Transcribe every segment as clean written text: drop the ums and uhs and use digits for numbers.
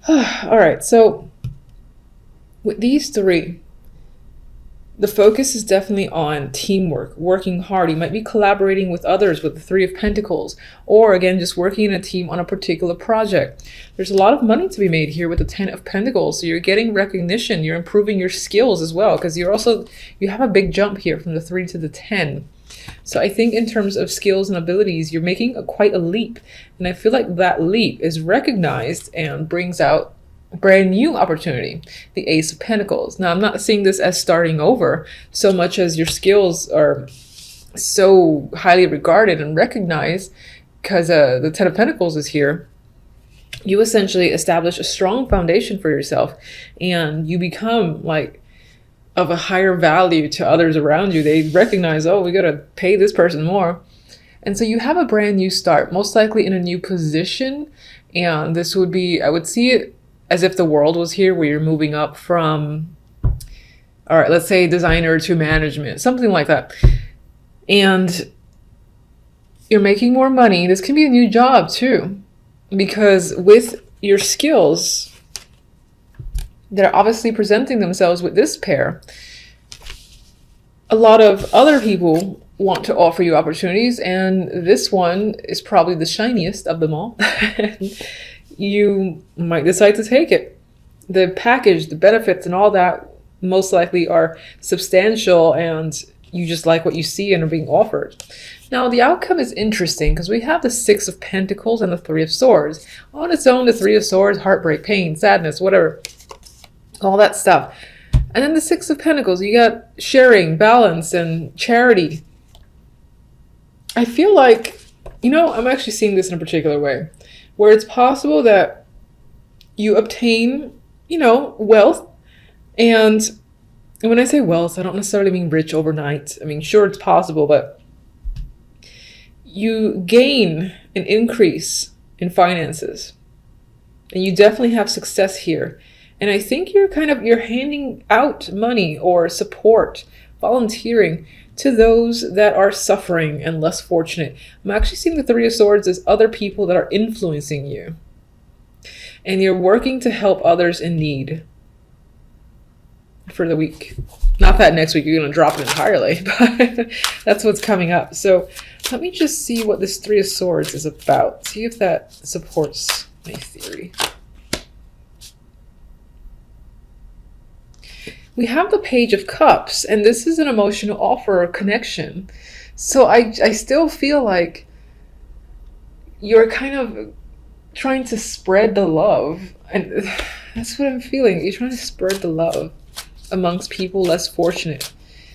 All right, so with these three, the focus is definitely on teamwork, working hard. You might be collaborating with others with the Three of Pentacles, or again, just working in a team on a particular project. There's a lot of money to be made here with the Ten of Pentacles. So you're getting recognition, you're improving your skills as well, because you have a big jump here from the 3 to the 10. So I think in terms of skills and abilities, you're making quite a leap. And I feel like that leap is recognized and brings out brand new opportunity, the Ace of Pentacles. Now, I'm not seeing this as starting over so much as your skills are so highly regarded and recognized because the Ten of Pentacles is here. You essentially establish a strong foundation for yourself and you become like of a higher value to others around you. They recognize, oh, we got to pay this person more. And so you have a brand new start, most likely in a new position. And this would be, I would see it as if the world was here where you're moving up from, all right, let's say designer to management, something like that. And you're making more money. This can be a new job too, because with your skills that are obviously presenting themselves with this pair, a lot of other people want to offer you opportunities, and this one is probably the shiniest of them all. You might decide to take it. The package, the benefits and all that most likely are substantial and you just like what you see and are being offered. Now the outcome is interesting because we have the Six of Pentacles and the Three of Swords. On its own, the Three of Swords, heartbreak, pain, sadness, whatever, all that stuff. And then the Six of Pentacles, you got sharing, balance, and charity. I feel like, I'm actually seeing this in a particular way, where it's possible that you obtain, wealth. And when I say wealth, I don't necessarily mean rich overnight. I mean, sure, it's possible, but you gain an increase in finances. And you definitely have success here. And I think you're handing out money or support, volunteering to those that are suffering and less fortunate. I'm actually seeing the Three of Swords as other people that are influencing you. And you're working to help others in need for the week. Not that next week you're going to drop it entirely, but that's what's coming up. So let me just see what this Three of Swords is about. See if that supports my theory. We have the Page of Cups, and this is an emotional offer or connection. So I still feel like you're kind of trying to spread the love. And that's what I'm feeling. You're trying to spread the love amongst people less fortunate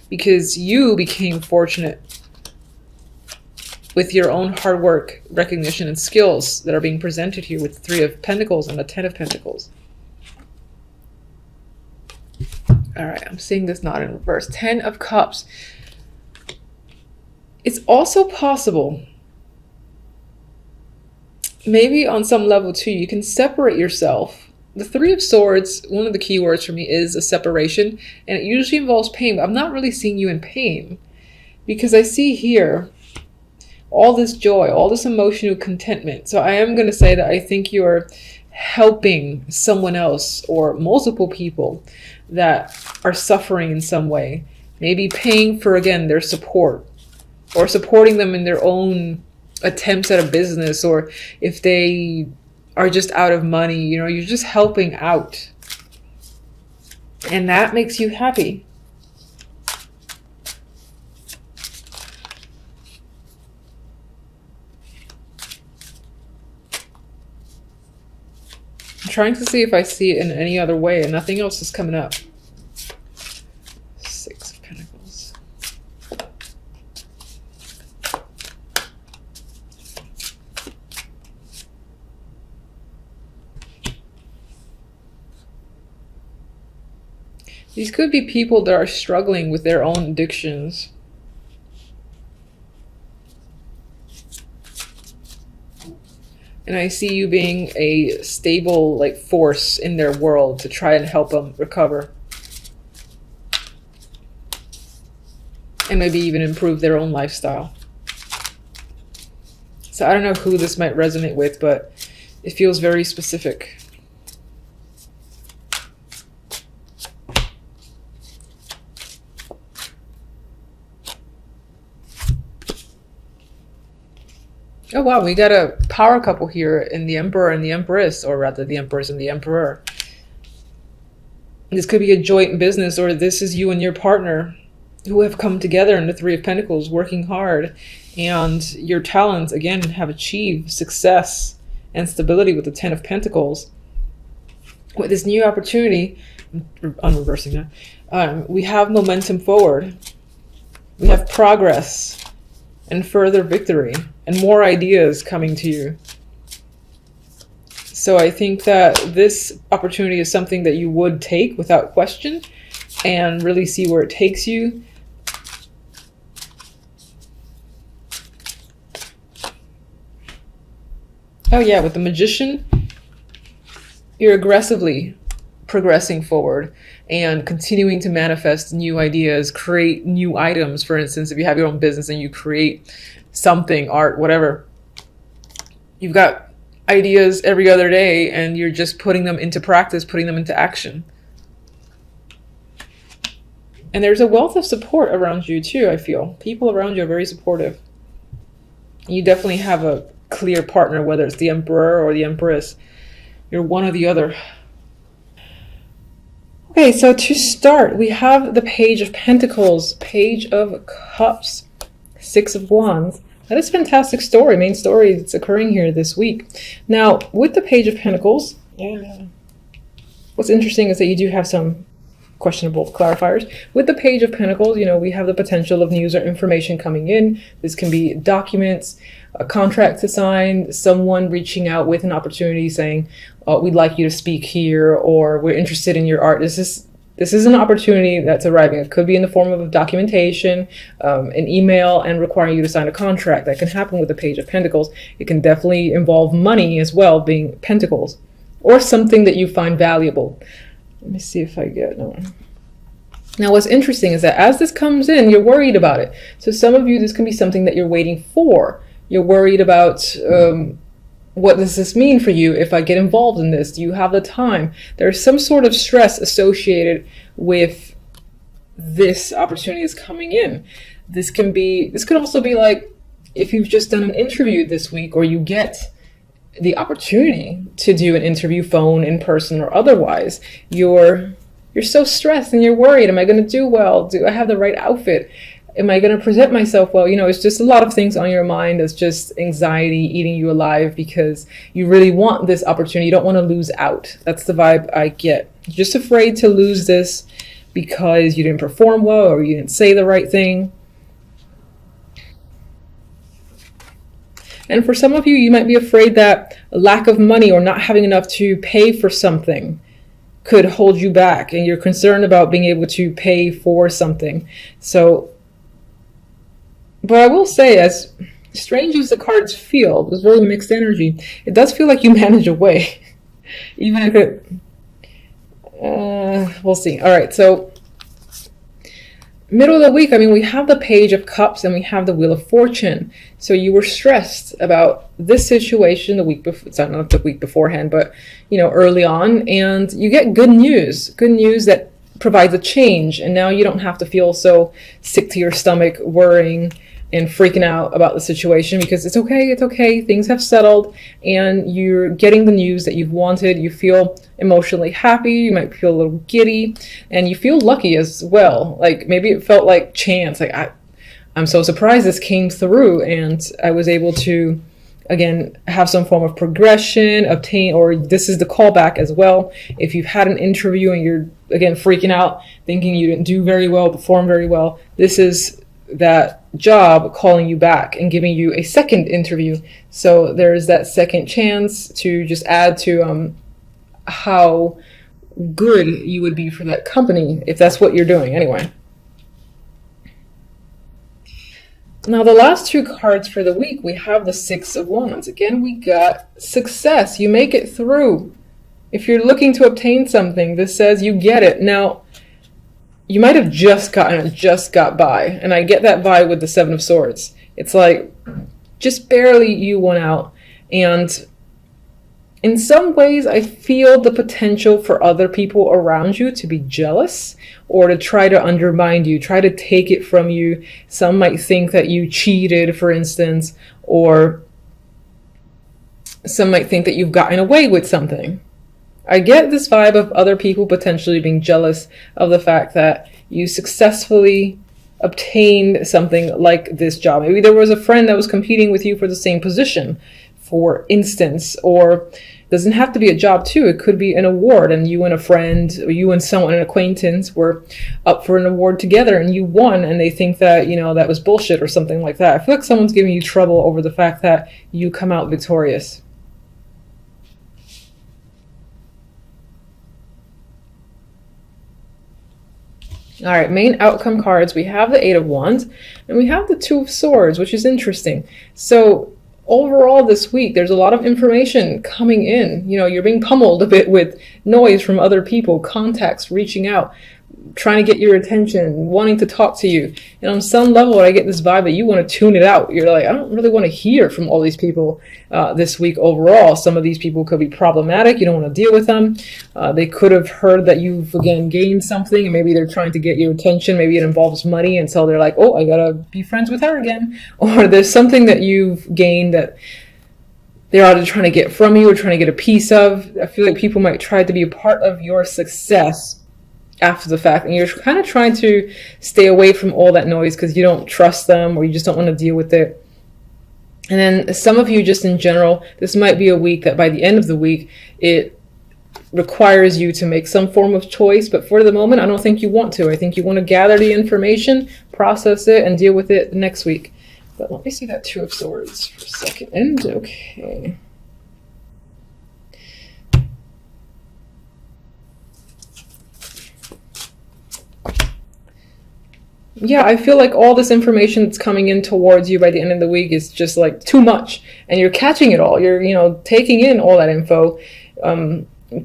because you became fortunate with your own hard work, recognition, and skills that are being presented here with the Three of Pentacles and the Ten of Pentacles. All right, I'm seeing this not in reverse. Ten of Cups. It's also possible, maybe on some level too, you can separate yourself. The Three of Swords, one of the key words for me is a separation, and it usually involves pain, but I'm not really seeing you in pain because I see here all this joy, all this emotional contentment. So I am going to say that I think you're helping someone else or multiple people that are suffering in some way, maybe paying for, again, their support or supporting them in their own attempts at a business, or if they are just out of money, you're just helping out. And that makes you happy. I'm trying to see if I see it in any other way, and nothing else is coming up. Six of Pentacles. These could be people that are struggling with their own addictions. And I see you being a stable force in their world to try and help them recover. And maybe even improve their own lifestyle. So I don't know who this might resonate with, but it feels very specific. Oh wow, we got a power couple here in the Emperor and the Empress, or rather the Empress and the Emperor. This could be a joint business, or this is you and your partner who have come together in the Three of Pentacles, working hard, and your talents, again, have achieved success and stability with the Ten of Pentacles. With this new opportunity, I'm reversing that, we have momentum forward. We have progress and further victory and more ideas coming to you. So I think that this opportunity is something that you would take without question and really see where it takes you. Oh yeah, with the Magician, you're aggressively progressing forward and continuing to manifest new ideas, create new items. For instance, if you have your own business and you create something, art, whatever, you've got ideas every other day and you're just putting them into practice, putting them into action. And there's a wealth of support around you too, I feel. People around you are very supportive. You definitely have a clear partner, whether it's the Emperor or the Empress. You're one or the other. Okay, so to start, we have the Page of Pentacles, Page of Cups, Six of Wands. That is a fantastic story, main story that's occurring here this week. Now, with the Page of Pentacles, what's interesting is that you do have some questionable clarifiers. With the Page of Pentacles, you know, we have the potential of news or information coming in. This can be documents, a contract to sign, someone reaching out with an opportunity saying, oh, we'd like you to speak here, or we're interested in your art. This is an opportunity that's arriving. It could be in the form of a documentation, an email, and requiring you to sign a contract. That can happen with the Page of Pentacles. It can definitely involve money as well, being Pentacles, or something that you find valuable. Let me see if I get no. Now, what's interesting is that as this comes in, you're worried about it. So some of you, this can be something that you're waiting for. You're worried about what does this mean for you if I get involved in this? Do you have the time? There's some sort of stress associated with this opportunity that's coming in. This could also be like if you've just done an interview this week, or you get the opportunity to do an interview, phone, in person, or otherwise. You're so stressed and you're worried. Am I going to do well? Do I have the right outfit? Am I going to present myself well? You know, it's just a lot of things on your mind. It's just anxiety eating you alive because you really want this opportunity. You don't want to lose out. That's the vibe I get. You're just afraid to lose this because you didn't perform well or you didn't say the right thing. And for some of you, you might be afraid that a lack of money or not having enough to pay for something could hold you back, and you're concerned about being able to pay for something. So, but I will say, as strange as the cards feel, there's very mixed energy. It does feel like you manage away, even if it, we'll see. All right, so middle of the week, I mean, we have the Page of Cups and we have the Wheel of Fortune. So you were stressed about this situation the week before, it's not the week beforehand, but, you know, early on, and you get good news that provides a change. And now you don't have to feel so sick to your stomach, worrying and freaking out about the situation, because it's okay, things have settled, and you're getting the news that you've wanted. You feel emotionally happy, you might feel a little giddy, and you feel lucky as well. Like maybe it felt like chance, like I'm so surprised this came through and I was able to, again, have some form of progression, obtain, or this is the callback as well. If you've had an interview and you're, again, freaking out, thinking you didn't do very well, perform very well, this is that job calling you back and giving you a second interview. So there's that second chance to just add to how good you would be for that company if that's what you're doing anyway. Now the last two cards for the week, we have the Six of Wands. Again, we got success. You make it through. If you're looking to obtain something, this says you get it. Now, you might have just got by, and I get that vibe with the Seven of Swords. It's like just barely you won out, and in some ways I feel the potential for other people around you to be jealous or to try to undermine you, try to take it from you. Some might think that you cheated, for instance, or Some might think that you've gotten away with something. I get this vibe of other people potentially being jealous of the fact that you successfully obtained something like this job. Maybe there was a friend that was competing with you for the same position, for instance, or doesn't have to be a job too. It could be an award, and you and a friend, or you and someone, an acquaintance, were up for an award together and you won, and they think that, you know, that was bullshit or something like that. I feel like someone's giving you trouble over the fact that you come out victorious. All right, main outcome cards. We have the Eight of Wands and we have the Two of Swords, which is interesting. So overall this week, there's a lot of information coming in. You know, you're being pummeled a bit with noise from other people, contacts reaching out, trying to get your attention, wanting to talk to you. And on some level, I get this vibe that you want to tune it out. You're like, I don't really want to hear from all these people this week overall. Some of these people could be problematic. You don't want to deal with them. They could have heard that you've, again, gained something, and maybe they're trying to get your attention. Maybe it involves money, and so they're like, oh, I gotta be friends with her again. Or there's something that you've gained that they're either trying to get from you or trying to get a piece of. I feel like people might try to be a part of your success after the fact, and you're kind of trying to stay away from all that noise because you don't trust them or you just don't want to deal with it. And then some of you, just in general, this might be a week that by the end of the week it requires you to make some form of choice, but for the moment I don't think you want to. I think you want to gather the information, process it, and deal with it next week. But let me see that Two of Swords for a second. Okay. Yeah, I feel like all this information that's coming in towards you by the end of the week is just like too much, and you're catching it all. You're, you know, taking in all that info,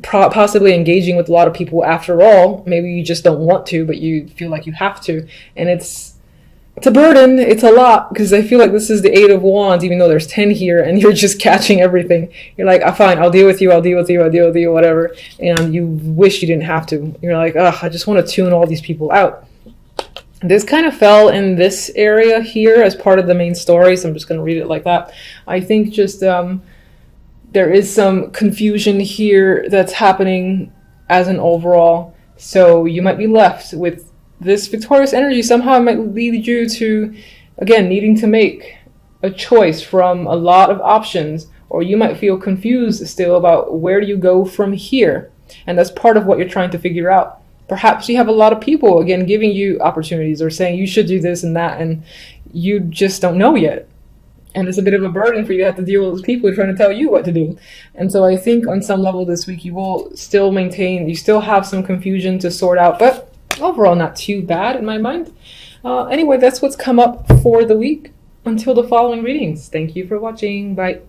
possibly engaging with a lot of people after all. Maybe you just don't want to, but you feel like you have to, and it's a burden. It's a lot, because I feel like this is the Eight of Wands, even though there's 10 here, and you're just catching everything. You're like, oh, fine, I'll deal with you, I'll deal with you, I'll deal with you, whatever. And you wish you didn't have to. You're like, ugh, I just want to tune all these people out. This kind of fell in this area here as part of the main story, so I'm just going to read it like that. I think just there is some confusion here that's happening as an overall, so you might be left with this victorious energy. Somehow it might lead you to, again, needing to make a choice from a lot of options, or you might feel confused still about where do you go from here, and that's part of what you're trying to figure out. Perhaps you have a lot of people, again, giving you opportunities or saying you should do this and that, and you just don't know yet. And it's a bit of a burden for you to have to deal with those people who are trying to tell you what to do. And so I think on some level this week you will still maintain, you still have some confusion to sort out, but overall not too bad in my mind. Anyway, that's what's come up for the week. Until the following readings. Thank you for watching. Bye.